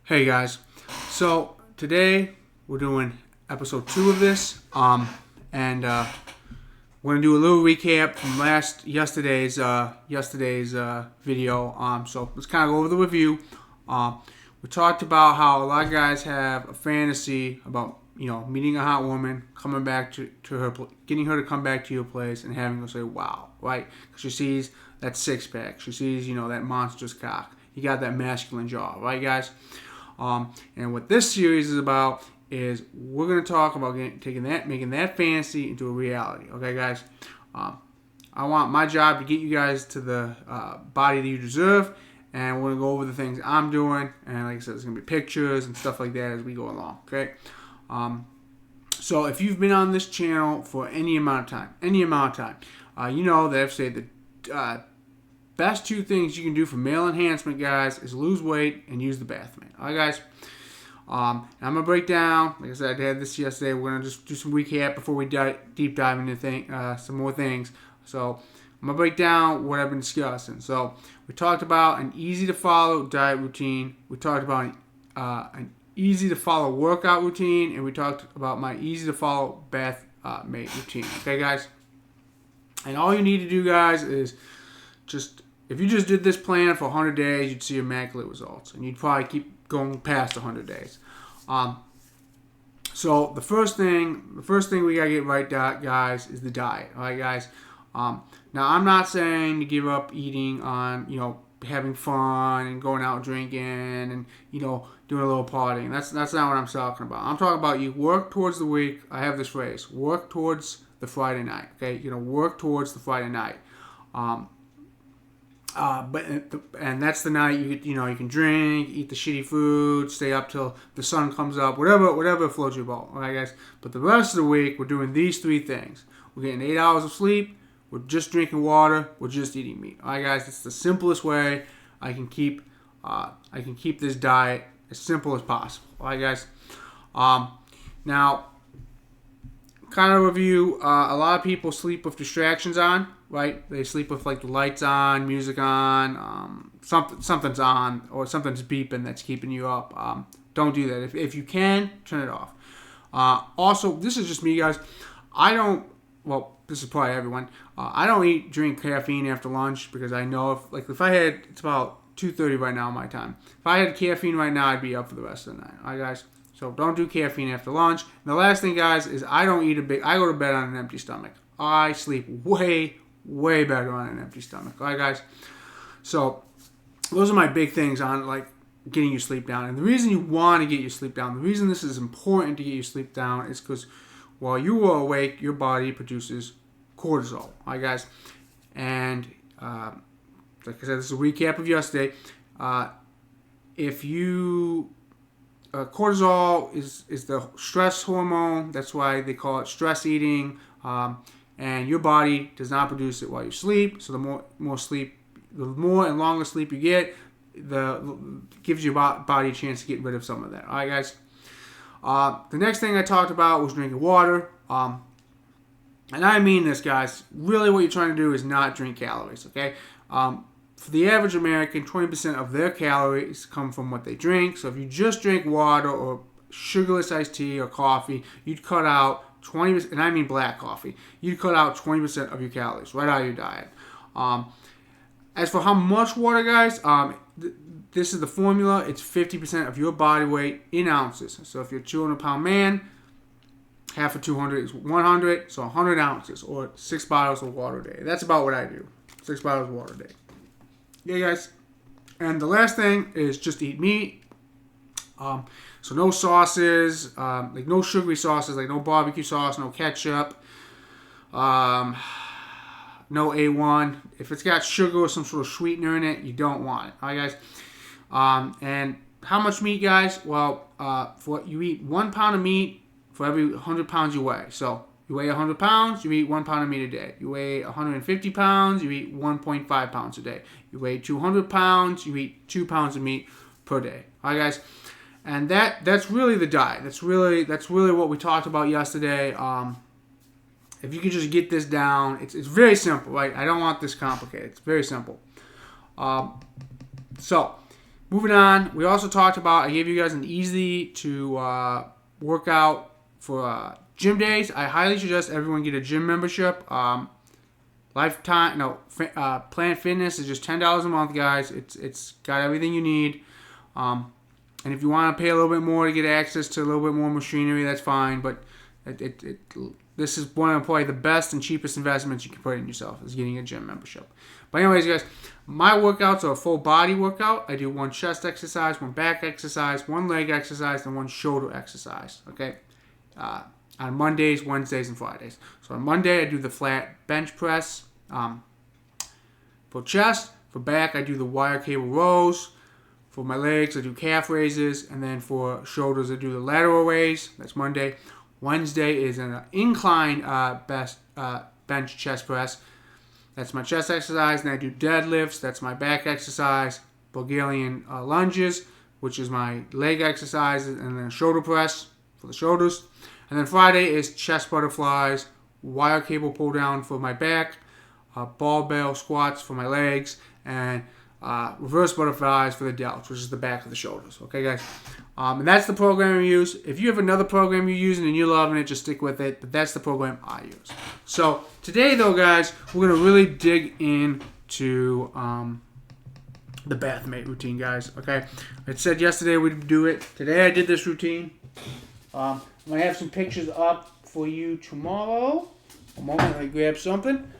Hey guys, so today we're doing episode 2 of this, and we're gonna do a little recap from yesterday's video. So let's kind of go over the review. We talked about how a lot of guys have a fantasy about meeting a hot woman, coming back to her, getting her to come back to your place, and having her say wow, right? Because she sees that six pack, she sees that monstrous cock. You got that masculine jaw, right, guys? And what this series is about is we're going to talk about making that fantasy into a reality. Okay, guys. I want my job to get you guys to the body that you deserve, and we're going to go over the things I'm doing. And like I said, there's going to be pictures and stuff like that as we go along. Okay. So if you've been on this channel for any amount of time, you know that I've said that best two things you can do for male enhancement, guys, is lose weight and use the Bathmate. All right, guys? I'm going to break down, like I said, I had this yesterday. We're going to just do some recap before we deep dive into some more things. So I'm going to break down what I've been discussing. So we talked about an easy-to-follow diet routine. We talked about an easy-to-follow workout routine. And we talked about my easy-to-follow Bathmate routine. Okay, guys? And all you need to do, guys, is if you just did this plan for 100 days, you'd see immaculate results, and you'd probably keep going past 100 days. So the first thing we gotta get right, guys, is the diet. All right, guys. Now I'm not saying to give up eating on having fun and going out drinking and doing a little partying. That's not what I'm talking about. I'm talking about you work towards the week. I have this phrase: work towards the Friday night. Okay, work towards the Friday night. And that's the night you can drink, eat the shitty food, stay up till the sun comes up, whatever floats your boat. All right, guys. But the rest of the week, we're doing these three things. We're getting 8 hours of sleep. We're just drinking water. We're just eating meat. All right, guys. It's the simplest way I can keep this diet as simple as possible. All right, guys. Now, kind of review. A lot of people sleep with distractions on. Right, they sleep with the lights on, music on, something's on, or something's beeping that's keeping you up. Don't do that. If you can, turn it off. Also, this is just me, guys. This is probably everyone. I don't drink caffeine after lunch because I know if I had, it's about 2:30 right now my time. If I had caffeine right now, I'd be up for the rest of the night. All right, guys. So don't do caffeine after lunch. And the last thing, guys, is I don't eat I go to bed on an empty stomach. I sleep way better on an empty stomach. All right, guys? So those are my big things on getting your sleep down. And the reason you want to get your sleep down, the reason this is important to get your sleep down is because while you are awake, your body produces cortisol. All right, guys? And like I said, this is a recap of yesterday. Cortisol is the stress hormone. That's why they call it stress eating. And your body does not produce it while you sleep. So the more and longer sleep you get, gives your body a chance to get rid of some of that. All right, guys. The next thing I talked about was drinking water. And I mean this, guys. Really, what you're trying to do is not drink calories. Okay. For the average American, 20% of their calories come from what they drink. So if you just drink water or sugarless iced tea or coffee, you'd cut out 20%, and I mean black coffee, you'd cut out 20% of your calories right out of your diet. As for how much water, guys, this is the formula. It's 50% of your body weight in ounces. So if you're a 200-pound man, half of 200 is 100, so 100 ounces, or 6 bottles of water a day. That's about what I do. 6 bottles of water a day. Yeah, guys. And the last thing is just eat meat. So no sauces, no sugary sauces, no barbecue sauce, no ketchup, no A1. If it's got sugar or some sort of sweetener in it, you don't want it. All right, guys? And how much meat, guys? Well, you eat 1 pound of meat for every 100 pounds you weigh. So you weigh 100 pounds, you eat 1 pound of meat a day. You weigh 150 pounds, you eat 1.5 pounds a day. You weigh 200 pounds, you eat 2 pounds of meat per day. All right, guys? And that's really the diet. That's really what we talked about yesterday. If you can just get this down, it's very simple, right? I don't want this complicated. It's very simple. So Moving on, we also talked about, I gave you guys an easy to workout for gym days. I highly suggest everyone get a gym membership. Lifetime, no, Planet Fitness is just $10 a month, guys. It's got everything you need. And if you want to pay a little bit more to get access to a little bit more machinery, that's fine. But this is one of probably the best and cheapest investments you can put in yourself, is getting a gym membership. But anyways, guys, my workouts are a full body workout. I do one chest exercise, one back exercise, one leg exercise, and one shoulder exercise. Okay. On Mondays, Wednesdays, and Fridays. So on Monday, I do the flat bench press. For chest, for back, I do the wire cable rows. For my legs, I do calf raises. And then for shoulders, I do the lateral raise. That's Monday. Wednesday is an incline bench chest press. That's my chest exercise. And I do deadlifts. That's my back exercise. Bulgarian lunges, which is my leg exercise. And then shoulder press for the shoulders. And then Friday is chest butterflies, wire cable pull down for my back, barbell squats for my legs, and reverse butterflies for the delts, which is the back of the shoulders. Okay, guys? And that's the program we use. If you have another program you're using and you're loving it, just stick with it. But that's the program I use. So today, though, guys, we're going to really dig into the Bathmate routine, guys. Okay? I said yesterday we'd do it. Today I did this routine. I'm going to have some pictures up for you tomorrow. A moment, I grab something.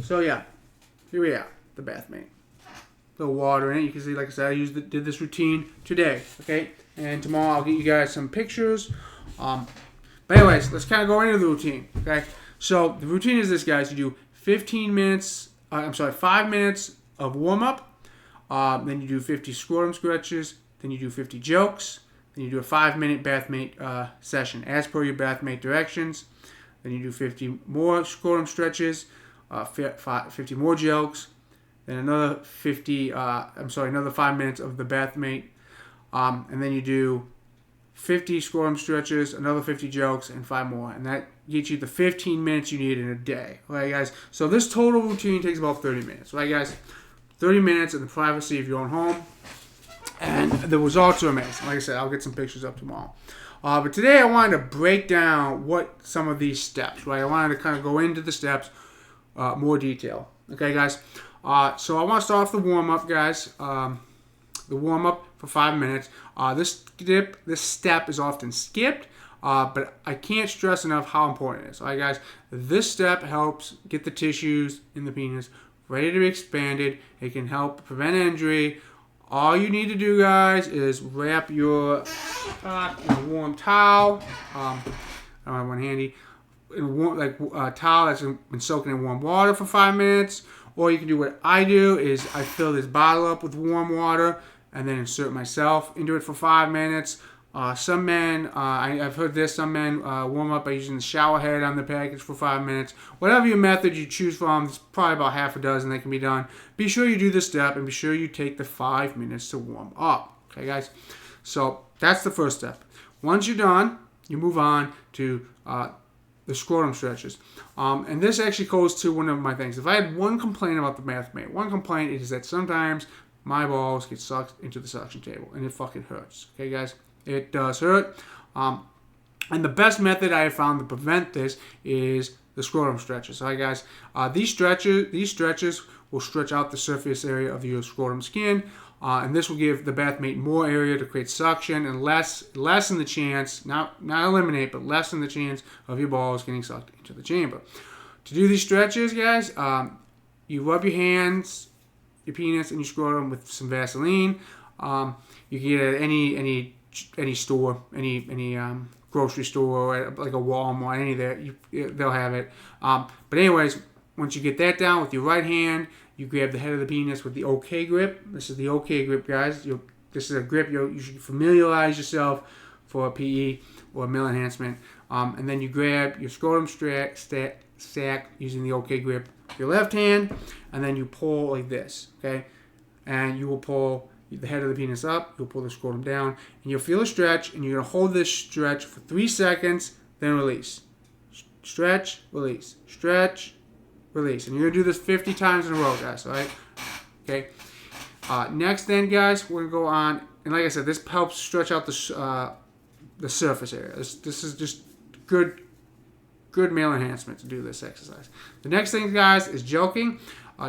So, yeah. Here we are. The Bathmate. A little water in it. You can see, like I said, I did this routine today. Okay? And tomorrow I'll get you guys some pictures. But anyways, let's kind of go into the routine. Okay? So, the routine is this, guys. You do 5 minutes of warm-up. Then you do 50 scrotum stretches. Then you do 50 jokes. Then you do a 5-minute Bathmate session as per your Bathmate directions. Then you do 50 more scrotum stretches, 50 more jokes, then another 5 minutes of the Bathmate, and then you do 50 scrotum stretches, another 50 jokes, and 5 more, and that gets you the 15 minutes you need in a day. Alright, guys. So this total routine takes about 30 minutes. Right, guys? 30 minutes in the privacy of your own home. And the results are amazing. Like I said, I'll get some pictures up tomorrow. But today I wanted to break down what some of these steps, right? I wanted to kind of go into the steps more detail. Okay, guys? So I want to start off the warm-up, guys. The warm-up for 5 minutes. This step is often skipped, but I can't stress enough how important it is. All right, guys? This step helps get the tissues in the penis ready to be expanded. It can help prevent injury. All you need to do, guys, is wrap your in a warm towel. I don't have one handy. In a towel that's been soaking in warm water for 5 minutes. Or you can do what I do, is I fill this bottle up with warm water and then insert myself into it for 5 minutes. Some men, I've heard this, some men warm up by using the shower head on the package for 5 minutes. Whatever your method you choose from, there's probably about half a dozen that can be done. Be sure you do this step and be sure you take the 5 minutes to warm up. Okay, guys? So that's the first step. Once you're done, you move on to the scrotum stretches. And this actually goes to one of my things. If I had one complaint about the Bathmate, one complaint is that sometimes my balls get sucked into the suction table and it fucking hurts. Okay, guys? It does hurt. And the best method I have found to prevent this is the scrotum stretches. All right, guys? These stretches will stretch out the surface area of your scrotum skin. And this will give the Bathmate more area to create suction and lessen the chance, not eliminate, but lessen the chance of your balls getting sucked into the chamber. To do these stretches, guys, you rub your hands, your penis, and your scrotum with some Vaseline. You can get it at any store, any grocery store, like a Walmart, any there, they'll have it. But anyways, once you get that down with your right hand, you grab the head of the penis with the OK grip. This is the OK grip, guys. This is a grip you should familiarize yourself for a PE or a meal enhancement. And then you grab your scrotum sac using the OK grip with your left hand, and then you pull like this, okay? And you will pull the head of the penis up, you'll pull the scrotum down, and you'll feel a stretch, and you're going to hold this stretch for 3 seconds, then release. Stretch, release. Stretch, release. And you're going to do this 50 times in a row, guys, all right? Okay? Next then, guys, we're going to go on, and like I said, this helps stretch out the surface area. This is just good male enhancement to do this exercise. The next thing, guys, is joking.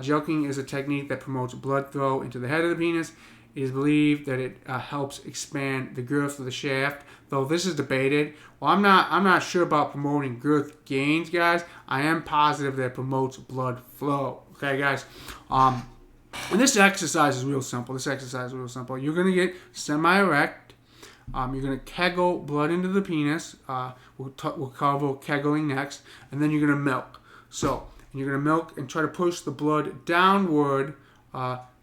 Joking is a technique that promotes blood flow into the head of the penis. It is believed that it helps expand the girth of the shaft, though this is debated. Well, I'm not sure about promoting girth gains, guys. I am positive that it promotes blood flow. Okay, guys. And this exercise is real simple. You're gonna get semi-erect. You're gonna kegel blood into the penis. We'll cover kegeling next, and then you're gonna milk. And you're gonna milk and try to push the blood downward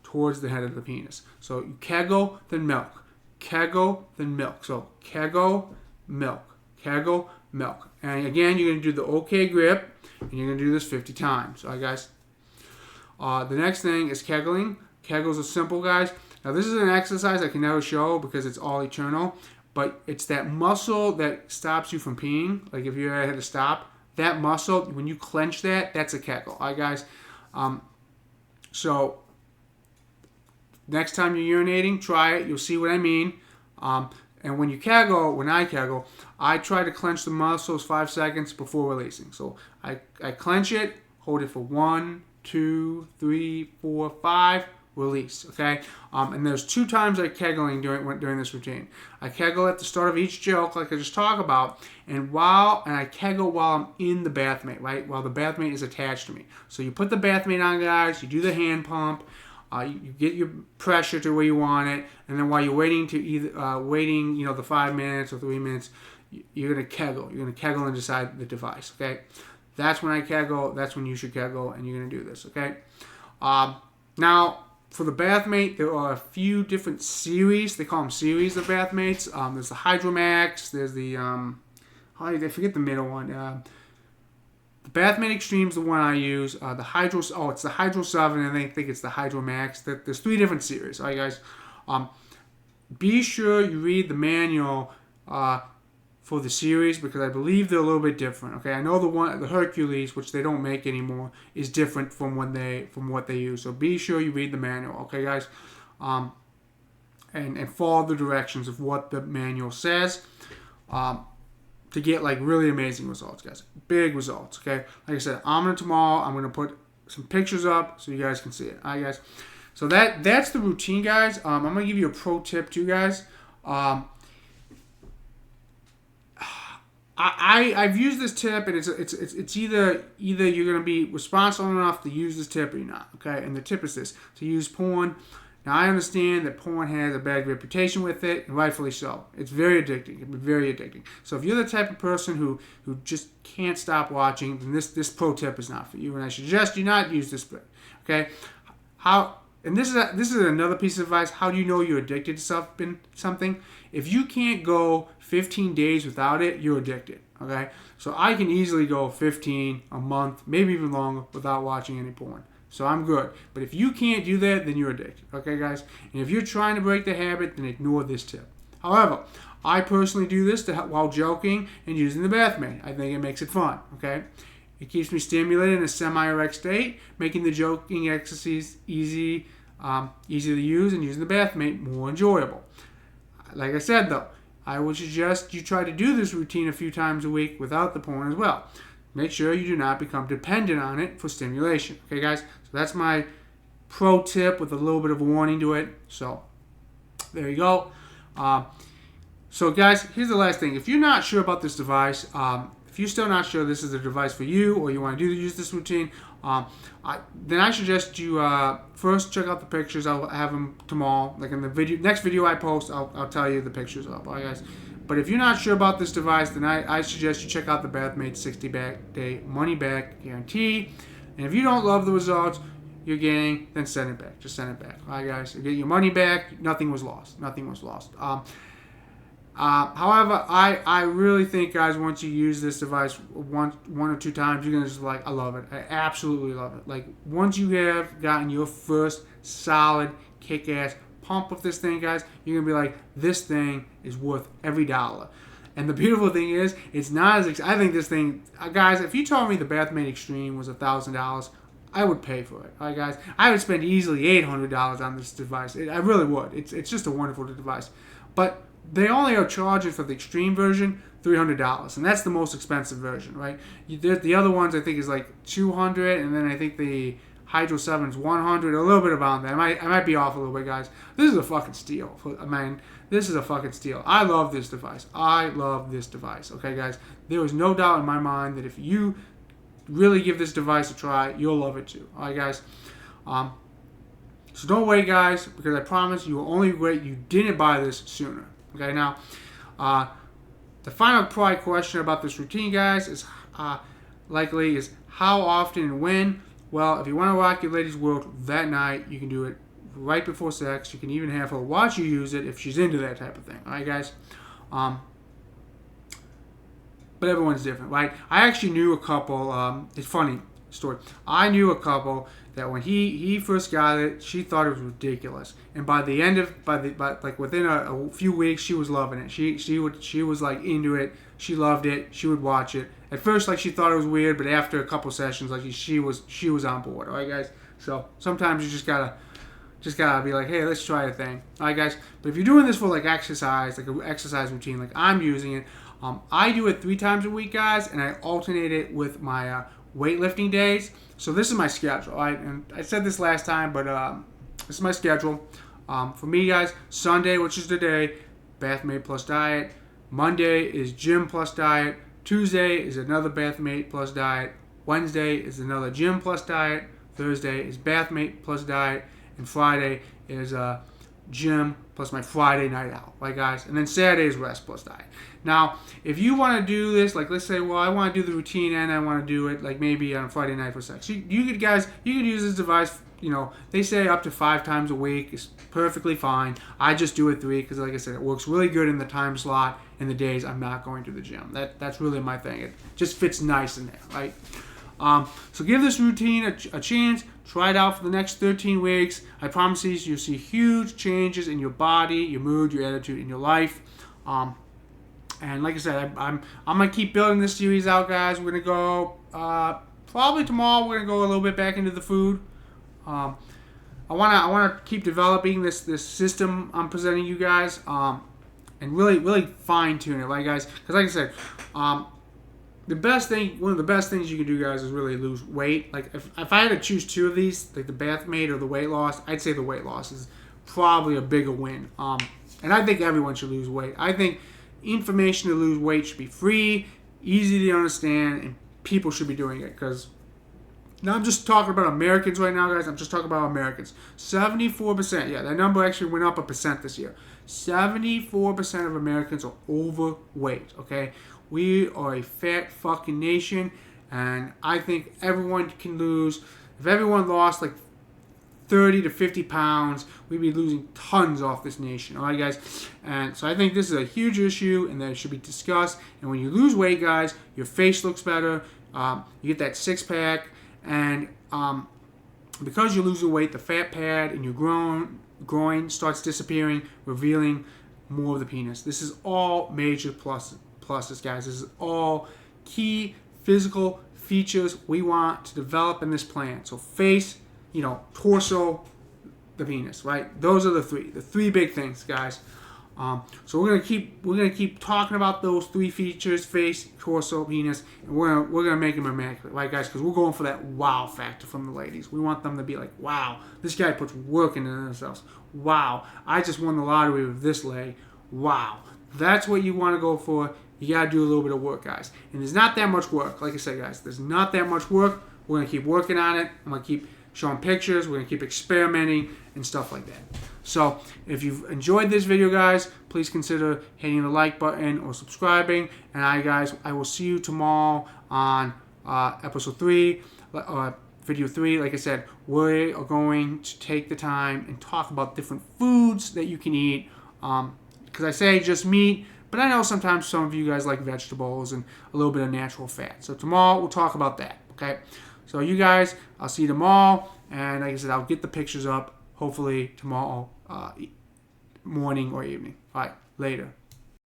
towards the head of the penis. So you kegel, then milk. Kegel, then milk. So kegel, milk. Kegel, milk. And again, you're gonna do the OK grip, and you're gonna do this 50 times. All right, guys. The next thing is kegeling. Kegels are simple, guys. Now, this is an exercise I can never show because it's all eternal, but it's that muscle that stops you from peeing. Like if you ever had to stop, that muscle, when you clench that, that's a kegel. All right, guys? So next time you're urinating, try it. You'll see what I mean. And when I kegel, I try to clench the muscles 5 seconds before releasing. So I clench it, hold it for 1, 2, 3, 4, 5, release. Okay, and there's 2 times I kegeling during this routine. I kegel at the start of each joke, like I just talked about, and I kegel while I'm in the Bathmate, right? While the Bathmate is attached to me. So you put the Bathmate on, guys. You do the hand pump. You get your pressure to where you want it, and then while you're waiting the 5 minutes or 3 minutes, you're gonna kegel. You're gonna kegel inside the device. Okay. That's when I kegel. That's when you should kegel, and you're going to do this, okay? Now, for the Bathmate, there are a few different series. They call them series of Bathmates. There's the Hydromax. There's the, I forget the middle one. The Bathmate Extreme is the one I use. It's the Hydro 7, and I think it's the Hydromax. There's 3 different series, all right, guys? Be sure you read the manual for the series, because I believe they're a little bit different. Okay, I know the Hercules, which they don't make anymore, is different from what they use. So be sure you read the manual. Okay, guys, and follow the directions of what the manual says to get like really amazing results, guys. Big results. Okay, like I said, tomorrow I'm gonna put some pictures up so you guys can see it. All right, guys. So that's the routine, guys. I'm gonna give you a pro tip too, guys. I've used this tip, and it's either you're gonna be responsible enough to use this tip or you're not. Okay, and the tip is this: to use porn. Now I understand that porn has a bad reputation with it, and rightfully so. It's very addicting. It can be very addicting. So if you're the type of person who just can't stop watching, then this pro tip is not for you. And I suggest you not use this. Okay, and this is another piece of advice. How do you know you're addicted to something? If you can't go 15 days without it, you're addicted. Okay? So I can easily go 15, a month, maybe even longer without watching any porn. So I'm good. But if you can't do that, then you're addicted. Okay, guys? And if you're trying to break the habit, then ignore this tip. However, I personally do this while joking and using the Bathmate. I think it makes it fun. Okay? It keeps me stimulated in a semi-erect state, making the joking exercise easy to use, and using the Bathmate more enjoyable. Like I said, though, I would suggest you try to do this routine a few times a week without the porn as well. Make sure you do not become dependent on it for stimulation. Okay, guys? So that's my pro tip with a little bit of a warning to it. So there you go. So, guys, here's the last thing. If you're not sure about this device, if you're still not sure this is a device for you, or you want to use this routine, then I suggest you first check out the pictures. I'll have them tomorrow. Like in the next video I post, I'll tell you the pictures of. All right, guys. But if you're not sure about this device, then I suggest you check out the Bathmate 60-day money-back guarantee. And if you don't love the results you're getting, then send it back. Just send it back. All right, guys. You get your money back. Nothing was lost. Nothing was lost. However, I really think, guys, once you use this device one or two times, you're going to just I love it. I absolutely love it. Like, once you have gotten your first solid, kick-ass pump of this thing, guys, you're going to be like, this thing is worth every dollar. And the beautiful thing is, it's not as I think this thing, guys, if you told me the Bathmate Extreme was $1,000, I would pay for it. All right, guys. I would spend easily $800 on this device. I really would. It's just a wonderful device. But they only are charging for the extreme version $300, and that's the most expensive version, right? The other ones I think is like $200, and then I think the Hydro 7 is $100, a little bit around that. I might be off a little bit, guys. This is a fucking steal. This is a fucking steal. I love this device. Okay, guys. There is no doubt in my mind that if you really give this device a try, you'll love it too. All right, guys. So don't wait, guys, because I promise you will only regret you didn't buy this sooner. Okay, now, the final probably question about this routine, guys, is likely is how often and when. Well, if you want to rock your lady's world that night, you can do it right before sex. You can even have her watch you use it if she's into that type of thing. All right, guys? But everyone's different, right? I actually knew a couple, it's funny story. I knew a couple that when he first got it, she thought it was ridiculous, and by the end of within a few weeks, she was loving it. She was like into it. She loved it. She would watch it. At first, like she thought it was weird, but after a couple sessions, like she was on board. All right, guys. So sometimes you just gotta be like, hey, let's try a thing. All right, guys. But if you're doing this for like exercise, like an exercise routine, like I'm using it, I do it 3 times a week, guys, and I alternate it with my weightlifting days. So this is my schedule. All right, and I said this last time, but this is my schedule. For me, guys, Sunday, which is today, Bathmate plus diet. Monday is gym plus diet. Tuesday is another Bathmate plus diet. Wednesday is another gym plus diet. Thursday is Bathmate plus diet. And Friday is gym plus my Friday night out, right, guys? And then Saturday is rest plus diet. Now, if you want to do this, like let's say, well, I want to do the routine and I want to do it like maybe on Friday night for sex. You could use this device. You know, they say up to 5 times a week is perfectly fine. I just do it 3 because, like I said, it works really good in the time slot in the days I'm not going to the gym. That's really my thing. It just fits nice in there, right? So give this routine a chance. Try it out for the next 13 weeks. I promise you, you'll see huge changes in your body, your mood, your attitude, and your life. And like I said, I'm gonna keep building this series out, guys. We're gonna go probably tomorrow. We're gonna go a little bit back into the food. I wanna keep developing this system I'm presenting you guys, and really fine tune it, right, guys? Because like I said, one of the best things you can do, guys, is really lose weight. Like if I had to choose 2 of these, like the Bathmate or the weight loss, I'd say the weight loss is probably a bigger win. And I think everyone should lose weight. I think information to lose weight should be free, easy to understand, and people should be doing it. Because now I'm just talking about Americans right now, guys. I'm just talking about Americans. 74%. Yeah, that number actually went up 1% this year. 74% of Americans are overweight. Okay. We are a fat fucking nation, and I think everyone can lose. If everyone lost like 30 to 50 pounds, we'd be losing tons off this nation. All right, guys? And so I think this is a huge issue, and that it should be discussed. And when you lose weight, guys, your face looks better. You get that 6-pack, and because you're losing weight, the fat pad in your groin starts disappearing, revealing more of the penis. This is all major pluses, guys. This is all key physical features we want to develop in this plan. So face, torso, the penis, right? Those are the 3 big things, guys. So we're gonna keep talking about those 3 features: face, torso, penis, and we're gonna make them immaculate, right, guys? Because we're going for that wow factor from the ladies. We want them to be like, wow, this guy puts work into themselves. Wow, I just won the lottery with this leg. Wow, that's what you want to go for. You got to do a little bit of work, guys. And there's not that much work. Like I said, guys, there's not that much work. We're going to keep working on it. I'm going to keep showing pictures. We're going to keep experimenting and stuff like that. So if you've enjoyed this video, guys, please consider hitting the like button or subscribing. And I will see you tomorrow on episode 3, video 3. Like I said, we are going to take the time and talk about different foods that you can eat. Because I say just meat, but I know sometimes some of you guys like vegetables and a little bit of natural fat. So tomorrow we'll talk about that, okay? So you guys, I'll see you tomorrow. And like I said, I'll get the pictures up hopefully tomorrow morning or evening. All right, later.